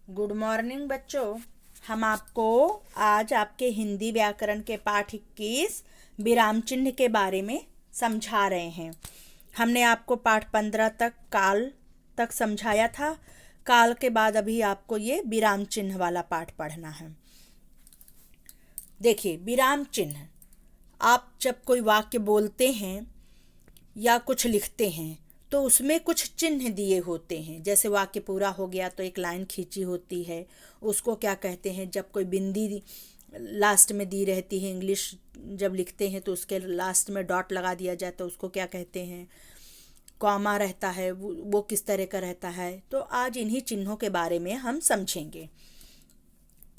Good morning बच्चों। हम आपको आज आपके हिंदी व्याकरण के पाठ 21 विराम चिन्ह के बारे में समझा रहे हैं। हमने आपको पाठ 15 तक काल तक समझाया था। काल के बाद अभी आपको ये विराम चिन्ह वाला पाठ पढ़ना है। देखिए, विराम चिन्ह, आप जब कोई वाक्य बोलते हैं या कुछ लिखते हैं तो उसमें कुछ चिन्ह दिए होते हैं। जैसे वाक्य पूरा हो गया तो एक लाइन खींची होती है, उसको क्या कहते हैं। जब कोई बिंदी लास्ट में दी रहती है, इंग्लिश जब लिखते हैं तो उसके लास्ट में डॉट लगा दिया जाए तो उसको क्या कहते हैं। कॉमा रहता है, वो किस तरह का रहता है। तो आज इन्हीं चिन्हों के बारे में हम समझेंगे।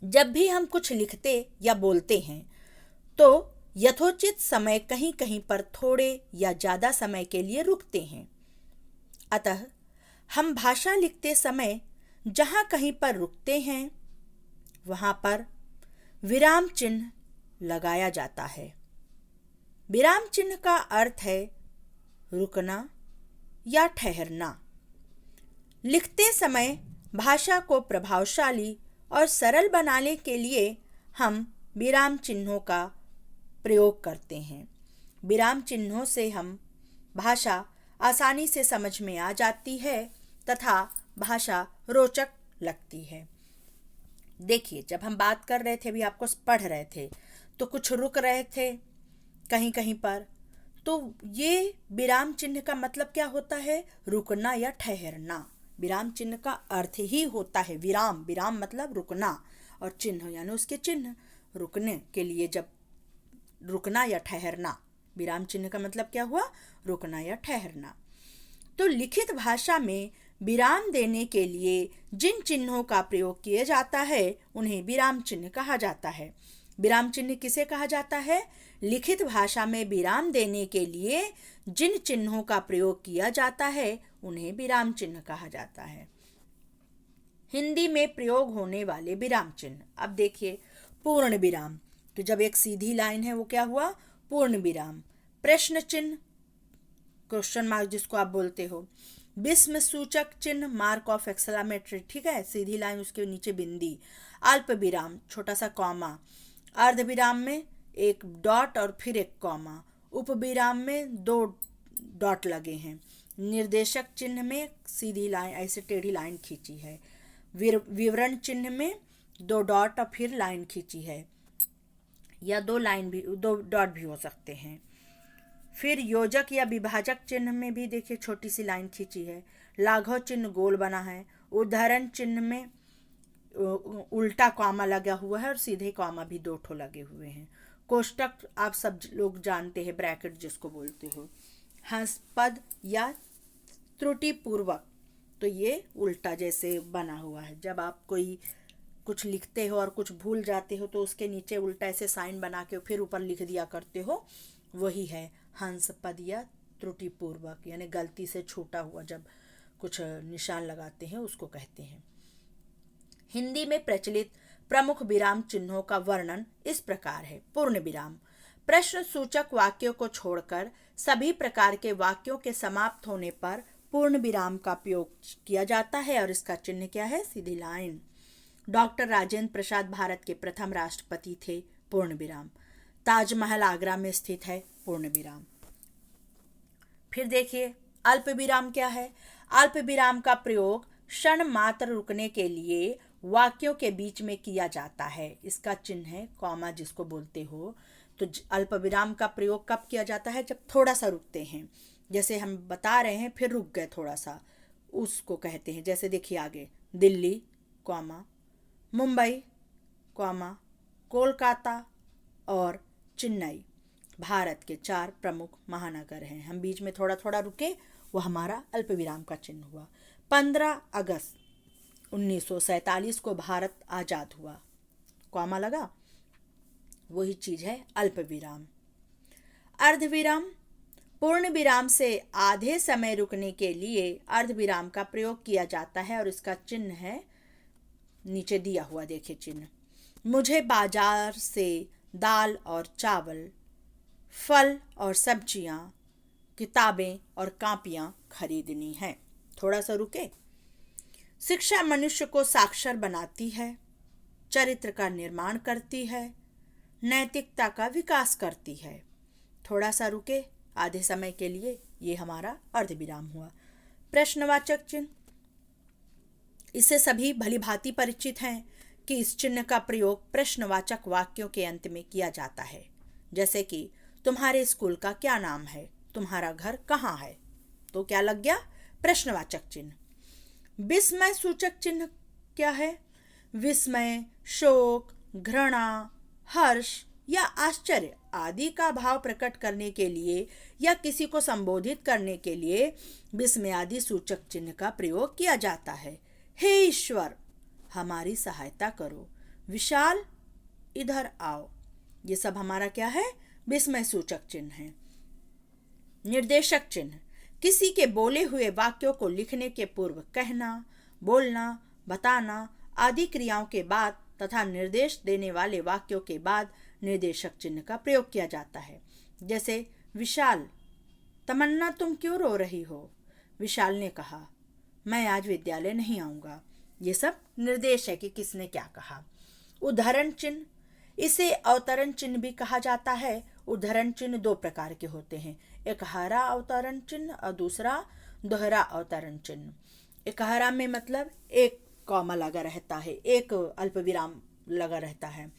जब भी हम कुछ लिखते या बोलते हैं तो यथोचित समय कहीं कहीं पर थोड़े या ज़्यादा समय के लिए रुकते हैं। अतः हम भाषा लिखते समय जहाँ कहीं पर रुकते हैं वहाँ पर विराम चिन्ह लगाया जाता है। विराम चिन्ह का अर्थ है रुकना या ठहरना। लिखते समय भाषा को प्रभावशाली और सरल बनाने के लिए हम विराम चिन्हों का प्रयोग करते हैं। विराम चिन्हों से हम भाषा आसानी से समझ में आ जाती है तथा भाषा रोचक लगती है। देखिए, जब हम बात कर रहे थे, अभी आपको पढ़ रहे थे, तो कुछ रुक रहे थे कहीं कहीं पर, तो ये विराम चिन्ह का मतलब क्या होता है? रुकना या ठहरना। विराम चिन्ह का अर्थ ही होता है विराम। विराम मतलब रुकना, और चिन्ह यानी उसके चिन्ह। रुकने के लिए जब रुकना या ठहरना, विराम चिन्ह का मतलब क्या हुआ? रुकना या ठहरना। तो लिखित भाषा में विराम देने के लिए जिन चिन्हों का प्रयोग किया जाता है उन्हें विराम चिन्ह कहा जाता है। विराम चिन्ह किसे कहा जाता है? लिखित भाषा में विराम देने के लिए जिन चिन्हों का प्रयोग किया जाता है उन्हें विराम चिन्ह कहा जाता है। हिंदी में प्रयोग होने वाले विराम चिन्ह, अब देखिए, पूर्ण विराम, तो जब एक सीधी लाइन है वो क्या हुआ? पूर्ण विराम। प्रश्न चिन्ह, क्वेश्चन मार्क जिसको आप बोलते हो। विस्म सूचक चिन्ह, मार्क ऑफ एक्सक्लेमेटरी, ठीक है, सीधी लाइन, उसके नीचे बिंदी। अल्प विराम, छोटा सा कॉमा। अर्ध विराम में एक डॉट और फिर एक कॉमा। उप विराम में 2 डॉट लगे हैं। निर्देशक चिन्ह में सीधी लाइन, ऐसे टेढ़ी लाइन खींची है। विवरण चिन्ह में 2 डॉट और फिर लाइन खींची है, या 2 लाइन भी, 2 डॉट भी हो सकते हैं। फिर योजक या विभाजक चिन्ह में भी देखिए छोटी सी लाइन खींची है। लाघव चिन्ह गोल बना है। उदाहरण चिन्ह में उल्टा कॉमा लगा हुआ है और सीधे कॉमा भी 2 ठो लगे हुए हैं। कोष्टक आप सब लोग जानते हैं, ब्रैकेट जिसको बोलते हो। हंसपद या त्रुटिपूर्वक, तो ये उल्टा जैसे बना हुआ है। जब आप कोई कुछ लिखते हो और कुछ भूल जाते हो तो उसके नीचे उल्टा ऐसे साइन बना के फिर ऊपर लिख दिया करते हो, वही है हंस पद या त्रुटिपूर्वक, यानी गलती से छूटा हुआ जब कुछ निशान लगाते हैं उसको कहते हैं। हिंदी में प्रचलित प्रमुख विराम चिन्हों का वर्णन इस प्रकार है। पूर्ण विराम, प्रश्न सूचक वाक्यों को छोड़कर सभी प्रकार के वाक्यों के समाप्त होने पर पूर्ण विराम का प्रयोग किया जाता है और इसका चिन्ह क्या है? सीधी लाइन। डॉक्टर राजेंद्र प्रसाद भारत के प्रथम राष्ट्रपति थे। पूर्ण विराम। ताजमहल आगरा में स्थित है। पूर्ण विराम। फिर देखिए, अल्प विराम क्या है? अल्प विराम का प्रयोग क्षण मात्र रुकने के लिए वाक्यों के बीच में किया जाता है। इसका चिन्ह है कॉमा जिसको बोलते हो। तो अल्प विराम का प्रयोग कब किया जाता है? जब थोड़ा सा रुकते हैं। जैसे हम बता रहे हैं, फिर रुक गए थोड़ा सा, उसको कहते हैं। जैसे देखिए आगे, दिल्ली कॉमा, मुंबई कॉमा, कोलकाता और चेन्नई भारत के 4 प्रमुख महानगर हैं। हम बीच में थोड़ा थोड़ा रुके, वो हमारा अल्प विराम का चिन्ह हुआ। 15 अगस्त 1947 को भारत आज़ाद हुआ, कॉमा लगा, वही चीज़ है अल्प विराम। अर्ध विराम, पूर्ण विराम से आधे समय रुकने के लिए अर्ध विराम का प्रयोग किया जाता है और इसका चिन्ह है नीचे दिया हुआ, देखिए चिन्ह। मुझे बाजार से दाल और चावल, फल और सब्जियां, किताबें और कापियां खरीदनी हैं। थोड़ा सा रुके। शिक्षा मनुष्य को साक्षर बनाती है, चरित्र का निर्माण करती है, नैतिकता का विकास करती है। थोड़ा सा रुके आधे समय के लिए, ये हमारा अर्धविराम हुआ। प्रश्नवाचक चिन्ह, इससे सभी भली भांति परिचित हैं कि इस चिन्ह का प्रयोग प्रश्नवाचक वाक्यों के अंत में किया जाता है, जैसे कि तुम्हारे स्कूल का क्या नाम है, तुम्हारा घर कहाँ है। तो क्या लग गया? प्रश्नवाचक चिन्ह। विस्मय सूचक चिन्ह क्या है? विस्मय, शोक, घृणा, हर्ष या आश्चर्य आदि का भाव प्रकट करने के लिए या किसी को संबोधित करने के लिए विस्मय आदि सूचक चिन्ह का प्रयोग किया जाता है। हे ईश्वर, हमारी सहायता करो। विशाल, इधर आओ। ये सब हमारा क्या है? विस्मय सूचक चिन्ह है। निर्देशक चिन्ह, किसी के बोले हुए वाक्यों को लिखने के पूर्व कहना, बोलना, बताना आदि क्रियाओं के बाद तथा निर्देश देने वाले वाक्यों के बाद निर्देशक चिन्ह का प्रयोग किया जाता है। जैसे विशाल, तमन्ना तुम क्यों रो रही हो? विशाल ने कहा, मैं आज विद्यालय नहीं आऊँगा। ये सब निर्देश है कि किसने क्या कहा। उदाहरण चिन्ह, इसे अवतरण चिन्ह भी कहा जाता है। उदाहरण चिन्ह दो प्रकार के होते हैं, एक हरा अवतरण चिन्ह और दूसरा दोहरा अवतरण चिन्ह। एक हरा में मतलब एक कॉमा लगा रहता है, एक अल्पविराम लगा रहता है,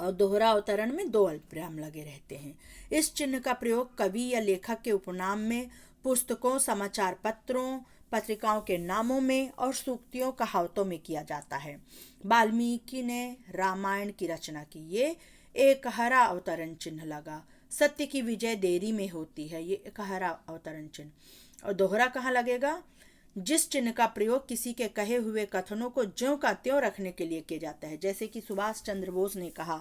और दोहरा अवतरण में दो अल्पविराम लगे रहते हैं। इस चिन्ह का प्रयोग कवि या लेखक के उपनाम में, पुस्तकों, समाचार पत्रों, पत्रिकाओं के नामों में और सूक्तियों, कहावतों में किया जाता है। वाल्मीकि ने रामायण की रचना की, ये एक हरा अवतरण चिन्ह लगा। सत्य की विजय देरी में होती है, ये एक हरा अवतरण चिन्ह। और दोहरा कहाँ लगेगा? जिस चिन्ह का प्रयोग किसी के कहे हुए कथनों को ज्यों का त्यों रखने के लिए किया जाता है, जैसे कि सुभाष चंद्र बोस ने कहा,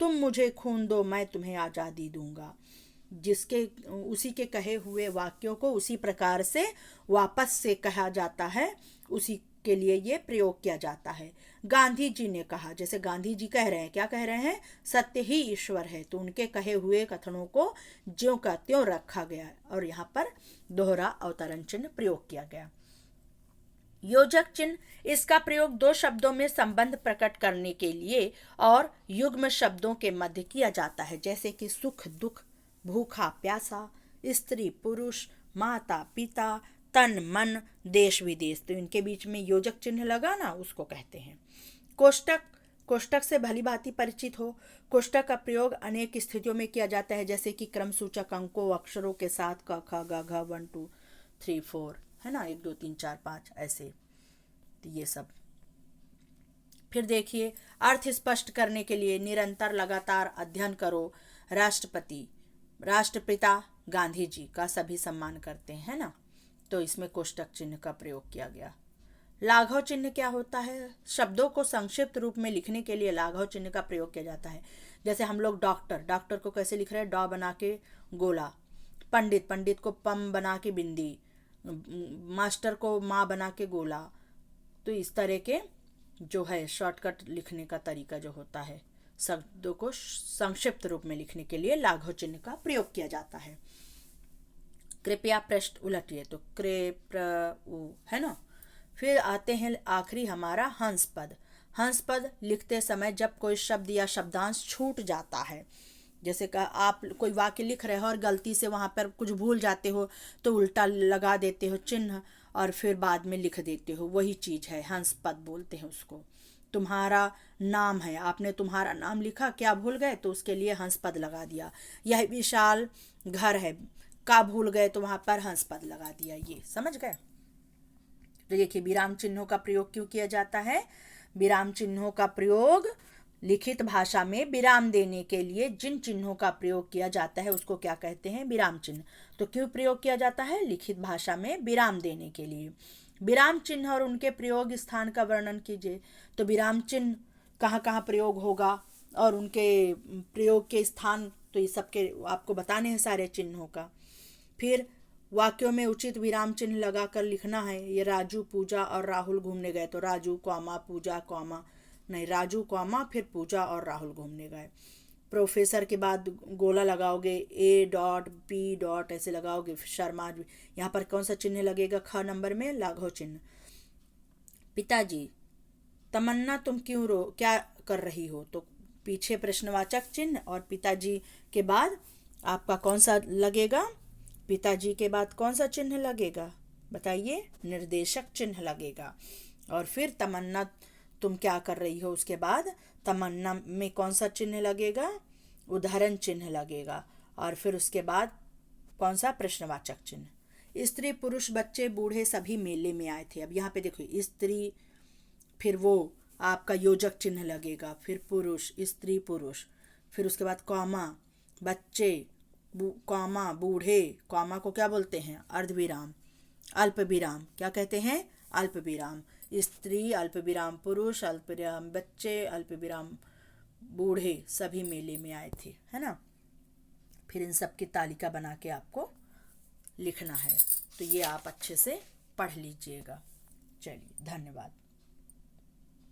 तुम मुझे खून दो मैं तुम्हें आज़ादी दूंगा। जिसके उसी के कहे हुए वाक्यों को उसी प्रकार से वापस से कहा जाता है, उसी के लिए ये प्रयोग किया जाता है। गांधी जी ने कहा, जैसे गांधी जी कह रहे हैं, क्या कह रहे हैं? सत्य ही ईश्वर है, तो उनके कहे हुए कथनों को ज्यों का त्यों रखा गया और यहाँ पर दोहरा अवतरण चिन्ह प्रयोग किया गया। योजक चिन्ह, इसका प्रयोग दो शब्दों में संबंध प्रकट करने के लिए और युग्म शब्दों के मध्य किया जाता है, जैसे कि सुख दुख, भूखा प्यासा, स्त्री पुरुष, माता पिता, तन मन, देश विदेश। तो इनके बीच में योजक चिन्ह लगा ना, उसको कहते हैं। कोष्टक, कोष्टक से भली भांति परिचित हो। कोष्टक का प्रयोग अनेक स्थितियों में किया जाता है, जैसे कि क्रम सूचक अंकों अक्षरों के साथ क ख ग घ 1 2 3 4 है ना, 1 2 3 4 5 ऐसे, तो ये सब। फिर देखिए, अर्थ स्पष्ट करने के लिए निरंतर लगातार अध्ययन करो। राष्ट्रपति, राष्ट्रपिता गांधी जी का सभी सम्मान करते हैं ना, तो इसमें कोष्टक चिन्ह का प्रयोग किया गया। लाघव चिन्ह क्या होता है? शब्दों को संक्षिप्त रूप में लिखने के लिए लाघव चिन्ह का प्रयोग किया जाता है। जैसे हम लोग डॉक्टर, डॉक्टर को कैसे लिख रहे हैं? डॉ बना के गोला। पंडित, पंडित को पम बना के बिंदी। मास्टर को माँ बना के गोला। तो इस तरह के जो है शॉर्टकट लिखने का तरीका जो होता है, शब्दों को संक्षिप्त रूप में लिखने के लिए लाघव चिन्ह का प्रयोग किया जाता है। कृपया पृष्ठ उलटिए, तो है ना। फिर आते हैं आखिरी हमारा हंस पद। हंस पद लिखते समय जब कोई शब्द या शब्दांश छूट जाता है, जैसे कि आप कोई वाक्य लिख रहे हो और गलती से वहाँ पर कुछ भूल जाते हो, तो उल्टा लगा देते हो चिन्ह और फिर बाद में लिख देते हो, वही चीज़ है हंस पद बोलते हैं उसको। तुम्हारा नाम है, आपने तुम्हारा नाम लिखा, क्या भूल गए, तो उसके लिए हंस पद लगा दिया। यह विशाल घर है, का भूल गए तो वहाँ पर हंस पद लगा दिया। ये समझ गए। तो देखिए, विराम चिन्हों का प्रयोग क्यों किया जाता है? विराम चिन्हों का प्रयोग लिखित भाषा में विराम देने के लिए जिन चिन्हों का प्रयोग किया जाता है उसको क्या कहते हैं? विराम चिन्ह। तो क्यों प्रयोग किया जाता है? लिखित भाषा में विराम देने के लिए। विराम चिन्ह और उनके प्रयोग स्थान का वर्णन कीजिए। तो विराम चिन्ह कहाँ कहाँ प्रयोग होगा और उनके प्रयोग के स्थान, तो ये सबके आपको बताने हैं सारे चिन्हों का। फिर वाक्यों में उचित विराम चिन्ह लगाकर लिखना है। ये राजू, पूजा और राहुल घूमने गए, तो राजू कॉमा पूजा कॉमा, नहीं राजू कॉमा फिर पूजा और राहुल घूमने गए। प्रोफेसर के बाद गोला लगाओगे, ए डॉट बी डॉट ऐसे लगाओगे। शर्मा, यहाँ पर कौन सा चिन्ह लगेगा? ख नंबर में लाघव चिन्ह। पिताजी, तमन्ना तुम क्यों क्या कर रही हो? तो पीछे प्रश्नवाचक चिन्ह और पिताजी के बाद आपका कौन सा लगेगा? पिताजी के बाद कौन सा चिन्ह लगेगा बताइए? निर्देशक चिन्ह लगेगा। और फिर तमन्ना तुम क्या कर रही हो, उसके बाद तमन्ना में कौन सा चिन्ह लगेगा? उदाहरण चिन्ह लगेगा। और फिर उसके बाद कौन सा? प्रश्नवाचक चिन्ह। स्त्री पुरुष बच्चे बूढ़े सभी मेले में आए थे। अब यहाँ पे देखो स्त्री, फिर वो आपका योजक चिन्ह लगेगा, फिर पुरुष, स्त्री पुरुष, फिर उसके बाद कॉमा, बच्चे, कॉमा, बूढ़े, कॉमा को क्या बोलते हैं? अर्धविराम, अल्प विराम, क्या कहते हैं? अल्प विराम। स्त्री, अल्प विराम पुरुष, अल्प विराम बच्चे, अल्प विराम बूढ़े, सभी मेले में आए थे, है ना। फिर इन सब की तालिका बना के आपको लिखना है। तो ये आप अच्छे से पढ़ लीजिएगा। चलिए, धन्यवाद।